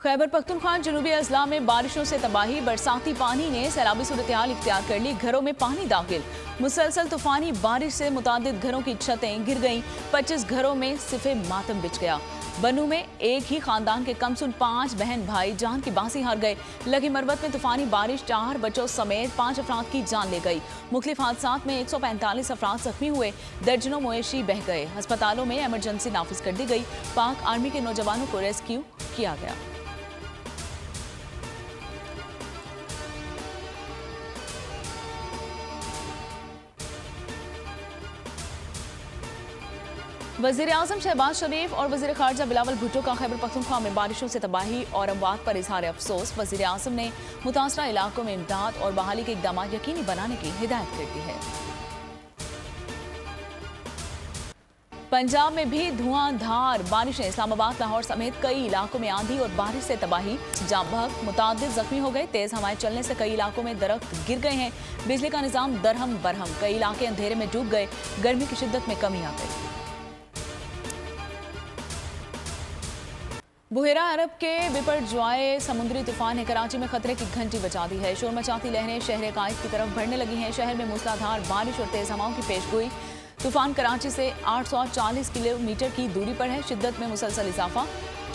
खैबर पख्तूनख्वा जनूबी अजला में बारिशों से तबाही, बरसाती पानी ने सैलाबी सूरत-ए-हाल इख्तियार कर ली। घरों में पानी दाखिल। मुसलसल तूफानी बारिश से मुतादिद घरों की छतें गिर गईं। 25 घरों में सिफे मातम बिछ गया। बनू में एक ही खानदान के कमसुन 5 बहन भाई जान की बासी हार गए। लगी मरवत में तूफानी बारिश 4 बच्चों समेत 5 अफराद की जान ले गई। मुख्तलिफ हादसात में 145 अफराद जख्मी हुए। दर्जनों मवेशी बह गए। अस्पतालों में इमरजेंसी नाफिज कर दी गई। पाक आर्मी के नौजवानों को रेस्क्यू किया गया। वज़ीर आज़म शहबाज शरीफ और वज़ीर ख़ारजा बिलावल भुट्टो का खैबर पख्तूनख्वा में बारिशों से तबाही और अमवात पर इज़हार अफसोस। वज़ीर आज़म ने मुतासरा इलाकों में इमदाद और बहाली के इक़दाम यकीनी बनाने की हिदायत कर दी है। पंजाब में भी धुआंधार बारिशें। इस्लामाबाद, लाहौर समेत कई इलाकों में आंधी और बारिश से तबाही, जाबहक, मुतादिद जख्मी हो गए। तेज हवाएं चलने से कई इलाकों में दरख्त गिर गए हैं। बिजली का निज़ाम दरहम बरहम। कई इलाके अंधेरे में डूब गए। गर्मी की शिद्दत में कमी आ गई। बुहेरा अरब के बिपरजॉय समुद्री तूफान ने कराची में खतरे की घंटी बजा दी है। शोर मचाती लहरें शहर कायद की तरफ बढ़ने लगी हैं। शहर में मूसलाधार बारिश और तेज हवाओं की पेशगोई। तूफान कराची से 840 किलोमीटर की दूरी पर है। शिद्दत में मुसलसल इजाफा।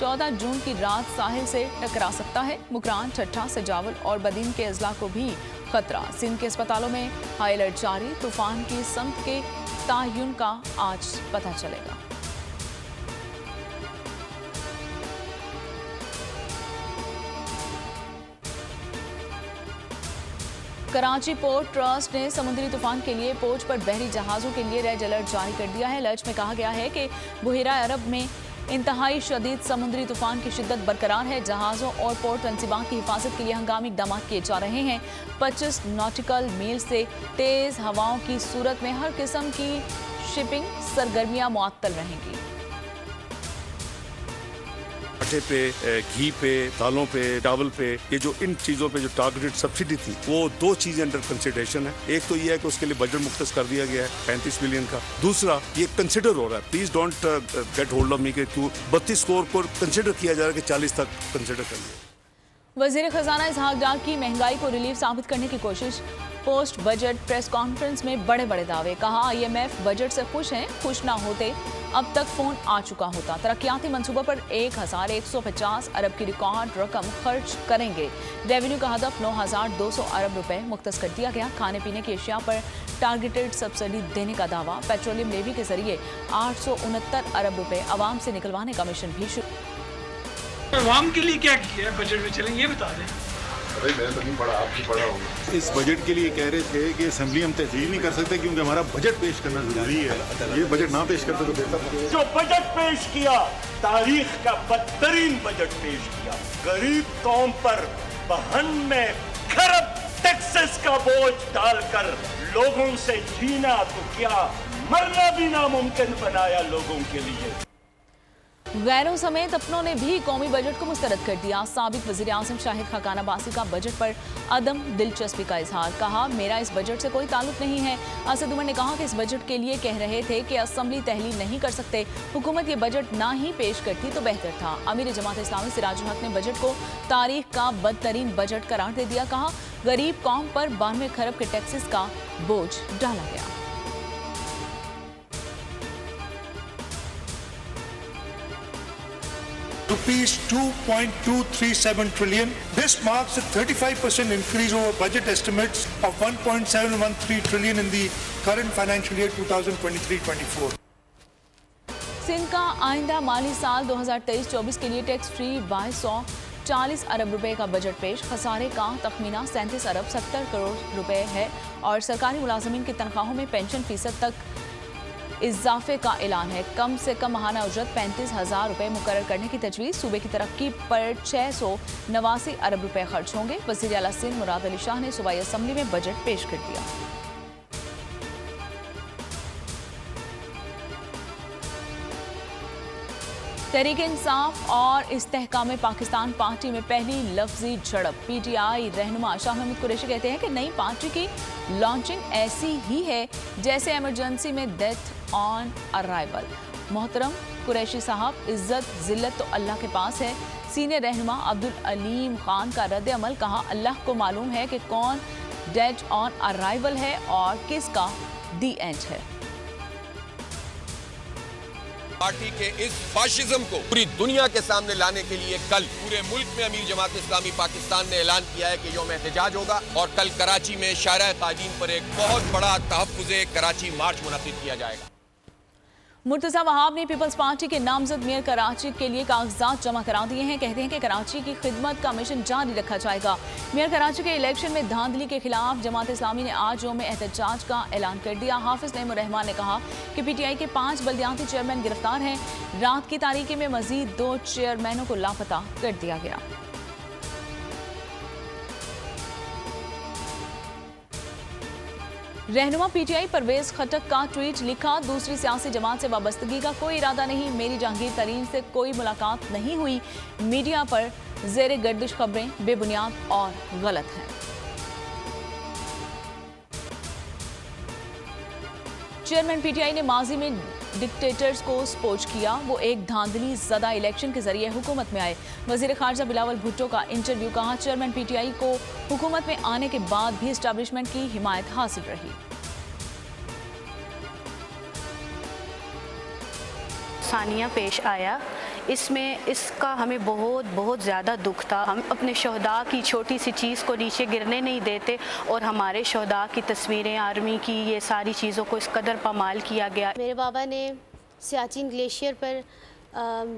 14 जून की रात साहिल से टकरा सकता है। मुकरान, ठट्ठा, सजावल और बदीन के अजला को भी खतरा। सिंध के अस्पतालों में हाई अलर्ट जारी। तूफान की समत के तायुन का आज पता चलेगा। कराची पोर्ट ट्रस्ट ने समुद्री तूफान के लिए पोर्ट पर बहरी जहाज़ों के लिए रेड अलर्ट जारी कर दिया है। अलर्ट में कहा गया है कि बुहेरा अरब में इंतहाई शदीद समुद्री तूफान की शिद्दत बरकरार है। जहाज़ों और पोर्ट तनसीबात की हिफाजत के लिए हंगामी इक़दाम किए जा रहे हैं। 25 नॉटिकल मील से तेज़ हवाओं की सूरत में हर किस्म की शिपिंग सरगर्मियाँ मुअत्तल रहेंगी। आटे पे, घी पे, दालों पे, चावल पे, ये जो इन चीज़ों पे जो टारगेटेड सब्सिडी थी, वो 2 चीज़ें अंडर कंसिडरेशन है। एक तो ये है कि उसके लिए बजट मुख्तस कर दिया गया है 35 मिलियन का। दूसरा ये कंसिडर हो रहा है, please don't get hold of me के 32 करोड़ को कंसिडर किया जा रहा है कि 40 तक कंसिडर कर लिया। वज़ीर खजाना इसहाक डार की महंगाई को रिलीफ साबित करने की कोशिश। पोस्ट बजट प्रेस कॉन्फ्रेंस में बड़े बड़े दावे। कहा IMF बजट से खुश हैं, खुश ना होते अब तक फोन आ चुका होता। तरक्याती मंसूबों पर 1150 अरब की रिकॉर्ड रकम खर्च करेंगे। रेवेन्यू का हदफ 9200 अरब रुपए मुख्तस कर दिया गया। खाने पीने की अशिया पर टारगेटेड सब्सिडी देने का दावा। पेट्रोलियम लेवी के जरिए 869 अरब रुपए आवाम से निकलवाने का मिशन भी शुरू। आवाम के लिए क्या किया है बजट में, चलें ये बता दें। अरे मैंने तो नहीं पढ़ा, आपकी पढ़ा होगा। इस बजट के लिए कह रहे थे कि असेंबली हम तहसील नहीं कर सकते क्योंकि हमारा बजट पेश करना जरूरी है। ये बजट ना पेश करते तो बेहतर। जो बजट पेश किया, तारीख का बदतरीन बजट पेश किया। गरीब कौम पर 92 खरब टैक्सेस का बोझ डालकर लोगों से जीना तो क्या, मरना भी नामुमकिन बनाया लोगों के लिए। गैरों समेत अपनों ने भी कौमी बजट को मुस्तरद कर दिया। साबिक वज़ीर आज़म शाहिद खाकान अब्बासी का बजट पर अदम दिलचस्पी का इजहार। कहा, मेरा इस बजट से कोई ताल्लुक नहीं है। असद उमर ने कहा कि इस बजट के लिए कह रहे थे कि असेंबली तहलील नहीं कर सकते, हुकूमत ये बजट ना ही पेश करती तो बेहतर था। अमीर जमात इस्लामी सिराजुल हक ने बजट को तारीख का बदतरीन बजट करार दे दिया। कहा, गरीब कौम पर 92 खरब के टैक्सेस का बोझ डाला गया। Rupees 2.237 trillion. This marks a 35% increase over budget estimates of 1.713 trillion in the current financial year 2023-24. Sindh का आइंदा माली साल 2023-24 के लिए टैक्स फ्री 2240 अरब रुपए का बजट पेश। खसारे का तखमीना 37 अरब 70 करोड़ रुपए है और सरकारी मुलाजमीन की तनख्वाहों में पेंशन फीसद तक इजाफे का ऐलान है। कम से कम माहाना उजरत 35,000 रुपए मुकर्रर करने की तजवीज़। सूबे की तरक्की पर 689 अरब रुपए खर्च होंगे। वज़ीर आला सिंध मुराद अली शाह ने सूबाई असम्बली में बजट पेश कर दिया। तहरीक इंसाफ और इस्तेहकाम पाकिस्तान पार्टी में पहली लफ्जी झड़प। PTI रहनुमा शाह महमूद कुरैशी कहते हैं कि नई पार्टी की लॉन्चिंग ऐसी ही है जैसे इमरजेंसी में डेथ ऑन अराइवल। मोहतरम कुरैशी साहब, इज्जत जिल्लत तो अल्लाह के पास है, सीनियर रहनुमा अब्दुल अलीम खान का रद्द अमल, कहा अल्लाह को मालूम है कि कौन डेड ऑन अराइवल है और किसका दी एंड है। पार्टी के इस फाशिज्म को पूरी दुनिया के सामने लाने के लिए कल पूरे मुल्क में अमीर जमात इस्लामी पाकिस्तान ने ऐलान किया है कि यौम एहतजाज होगा और कल कराची में शाहराह ताजीन पर एक बहुत बड़ा तहफ्फुज़े कराची मार्च मुनक़िद किया जाएगा। मुर्तज़ा वहाब ने पीपल्स पार्टी के नामजद मेयर कराची के लिए कागजात जमा करा दिए हैं। कहते हैं कि कराची की खिदमत का मिशन जारी रखा जाएगा। मेयर कराची के इलेक्शन में धांधली के खिलाफ जमात इस्लामी ने आज यौम एहतजाज का ऐलान कर दिया। हाफिज नईमुर रहमान ने कहा कि पीटीआई के 5 बल्दियाती चेयरमैन गिरफ्तार हैं। रात की तारीकी में मजीद 2 चेयरमैनों को लापता कर दिया गया। रहनुमा पीटीआई परवेज खटक का ट्वीट लिखा, दूसरी सियासी जमात से वाबस्तगी का कोई इरादा नहीं, मेरी जहांगीर तरीन से कोई मुलाकात नहीं हुई। मीडिया पर ज़ेरे गर्दिश खबरें बेबुनियाद और गलत हैं। चेयरमैन पीटीआई ने माजी में डिक्टेटर्स को स्पोच किया, वो एक धांधली ज़दा इलेक्शन के जरिए हुकूमत में आए। वजीर खारजा बिलावल भुट्टो का इंटरव्यू, कहा चेयरमैन पीटीआई को हुकूमत में आने के बाद भी एस्टैब्लिशमेंट की हिमायत हासिल रही। सानिया पेश आया, इसमें इसका हमें बहुत ज़्यादा दुख था। हम अपने शहदा की छोटी सी चीज़ को नीचे गिरने नहीं देते और हमारे शहदा की तस्वीरें, आर्मी की, ये सारी चीज़ों को इस कदर पामाल किया गया। मेरे बाबा ने सियाचिन ग्लेशियर पर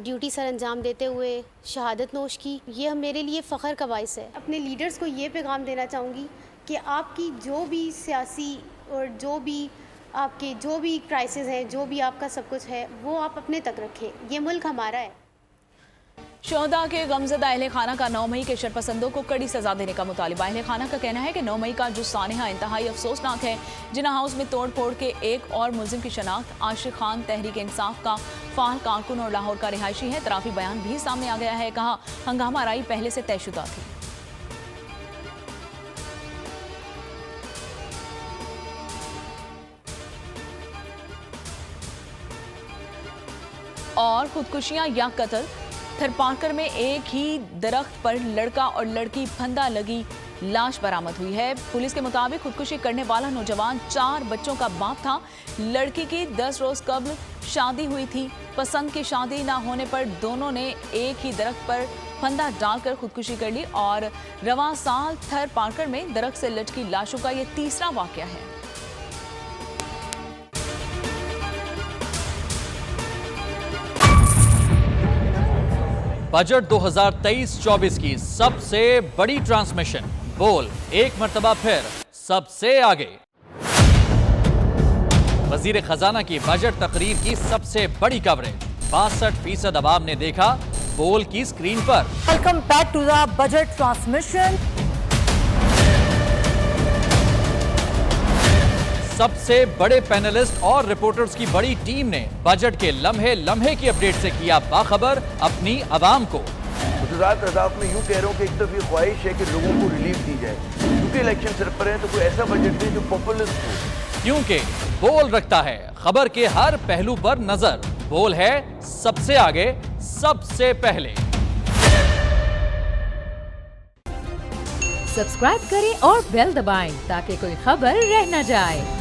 ड्यूटी सर अंजाम देते हुए शहादत नोश की, ये मेरे लिए फ़ख्र का बाइस है। अपने लीडर्स को ये पैगाम देना चाहूँगी कि आपकी जो भी सियासी और जो भी क्राइसिस हैं, जो भी आपका सब कुछ है, वो आप अपने तक रखें। ये मुल्क हमारा है। शोहदा के गमज़दा अहले खाना का 9 मई के शरपसंदों को कड़ी सजा देने का मुतालिबा। अहले खाना का कहना है कि 9 मई का जो सानहा इंतहाई अफसोसनाक है। जिना हाउस में तोड़ फोड़ के एक और मुलजिम की शनाख्त आशिक खान तहरीक इंसाफ का फाल कारकुन और लाहौर का रिहायशी है। तराफी बयान भी सामने आ गया है, कहा हंगामा आराई पहले से तयशुदा थी। और खुदकुशियां या कत्ल, थरपारकर में एक ही दरख्त पर लड़का और लड़की फंदा लगी लाश बरामद हुई है। पुलिस के मुताबिक खुदकुशी करने वाला नौजवान 4 बच्चों का बाप था। लड़की की 10 रोज कबल शादी हुई थी। पसंद की शादी ना होने पर दोनों ने एक ही दरख्त पर फंदा डालकर खुदकुशी कर ली और रवां साल थरपारकर में दरख्त से लटकी लाशों का यह तीसरा वाकया है। बजट 2023-24 की सबसे बड़ी ट्रांसमिशन, बोल एक मर्तबा फिर सबसे आगे। वजीर खजाना की बजट तकरीर की सबसे बड़ी कवरेज, 62% अवाम ने देखा बोल की स्क्रीन पर। Welcome back to the budget transmission. सबसे बड़े पैनलिस्ट और रिपोर्टर्स की बड़ी टीम ने बजट के लम्हे लम्हे की अपडेट से किया बाखबर अपनी आवाम को। गुजरात रज़ाक में यूं कह रहा हूं कि एक तो ये ख्वाहिश है कि लोगों को रिलीफ दी जाए, क्योंकि इलेक्शन सर पर है, तो कोई ऐसा बजट दे जो पॉपुलिस्ट हो। क्योंकि बोल रखता है खबर के हर पहलू पर नजर। बोल है सबसे आगे, सबसे पहले। सब्सक्राइब करें और बेल दबाएं ताकि कोई खबर रह न जाए।